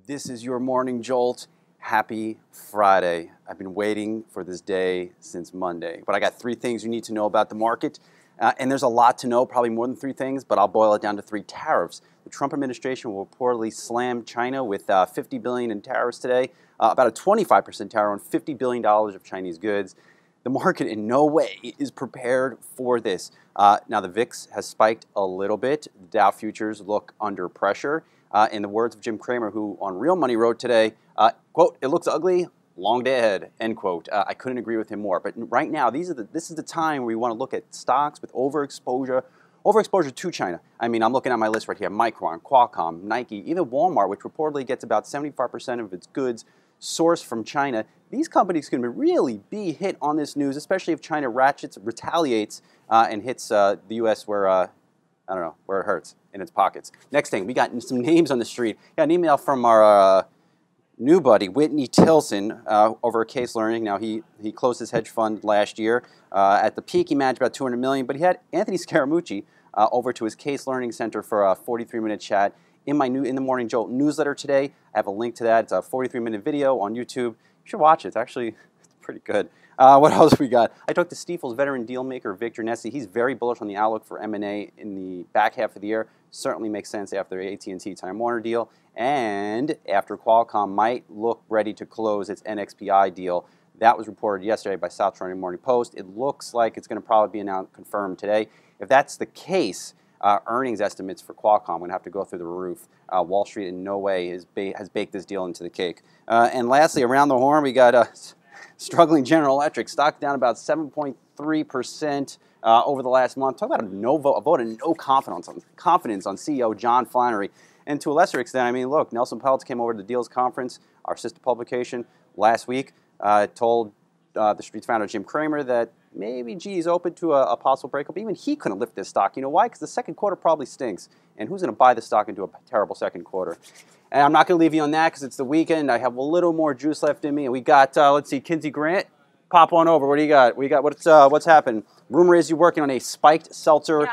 This is your morning jolt. Happy Friday. I've been waiting for this day since Monday, but I got three things you need to know about the market. And there's a lot to know, probably more than three things, but I'll boil it down to three tariffs. The Trump administration will reportedly slam China with $50 billion in tariffs today, about a 25% tariff on $50 billion of Chinese goods. The market in no way is prepared for this. Now the VIX has spiked a little bit. The Dow futures look under pressure. In the words of Jim Cramer, who on Real Money wrote today, quote, "It looks ugly, long day ahead," end quote. I couldn't agree with him more. But right now, this is the time where you want to look at stocks with overexposure to China. I mean, I'm looking at my list right here: Micron, Qualcomm, Nike, even Walmart, which reportedly gets about 75% of its goods sourced from China. These companies can really be hit on this news, especially if China retaliates, and hits the U.S. where, I don't know, where it hurts, in its pockets. Next thing, we got some names on the street. Got an email from our new buddy, Whitney Tilson, over at Case Learning. Now, he closed his hedge fund last year. At the peak, he managed about $200 million, but he had Anthony Scaramucci over to his Case Learning Center for a 43-minute chat. In the Morning Jolt newsletter today, I have a link to that. It's a 43-minute video on YouTube. You should watch it. It's actually pretty good. What else we got? I talked to Stifel's veteran deal maker, Victor Nessie. He's very bullish on the outlook for M&A in the back half of the year. Certainly makes sense after the AT&T Time Warner deal. And after Qualcomm might look ready to close its NXPI deal. That was reported yesterday by South China Morning Post. It looks like it's going to probably be confirmed today. If that's the case, earnings estimates for Qualcomm are going to have to go through the roof. Wall Street in no way has baked this deal into the cake. And lastly, around the horn, we got struggling General Electric. Stock down about 7.3% over the last month. Talk about a vote of no confidence on CEO John Flannery. And to a lesser extent, I mean, look, Nelson Peltz came over to the Deals Conference, our sister publication, last week, told TheStreet's founder Jim Cramer that maybe G is open to a possible breakup. Even he couldn't lift this stock. You know why? Because the second quarter probably stinks. And who's going to buy the stock into a terrible second quarter? And I'm not going to leave you on that because it's the weekend. I have a little more juice left in me. And we got, let's see, Kinsey Grant. Pop on over. What do you got? What's happened? Rumor is you're working on a spiked seltzer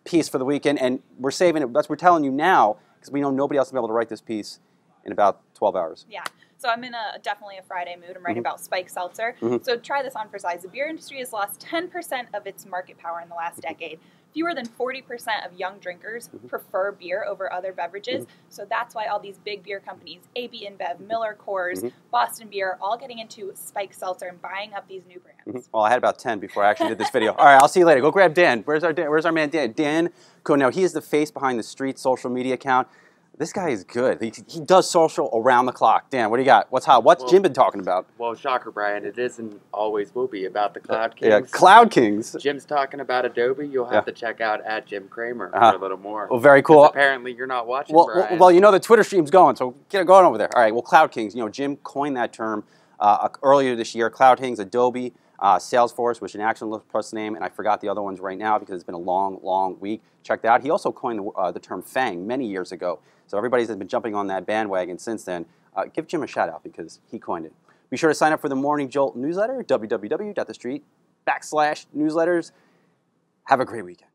piece for the weekend. And we're saving it. We're telling you now because we know nobody else will be able to write this piece in about 12 hours. Yeah. So I'm in definitely a Friday mood. I'm writing about spiked seltzer. So try this on for size. The beer industry has lost 10% of its market power in the last decade. Fewer than 40% of young drinkers prefer beer over other beverages. So that's why all these big beer companies, AB InBev, Miller Coors, Boston Beer, all getting into spiked seltzer and buying up these new brands. Well, I had about 10 before I actually did this video. All right, I'll see you later. Go grab Dan. Where's our man Dan? Dan, cool. Now, he is the face behind TheStreet social media account. This guy is good. He does social around the clock. Dan, what do you got? What's hot? What's Jim been talking about? Well, shocker, Brian. It isn't always will be about the Cloud Kings. Yeah, Cloud Kings. Jim's talking about Adobe. You'll have to check out at Jim Cramer for a little more. Well, very cool. Apparently, you're not watching, Brian. Well, you know the Twitter stream's going, so get it going over there. All right, well, Cloud Kings. You know, Jim coined that term earlier this year. Cloud Kings, Adobe, Salesforce, which is an Action Plus name, and I forgot the other ones right now because it's been a long, long week. Check that out. He also coined the term FANG many years ago. So everybody's been jumping on that bandwagon since then. Give Jim a shout out because he coined it. Be sure to sign up for the Morning Jolt newsletter, www.thestreet.com/newsletters. Have a great weekend.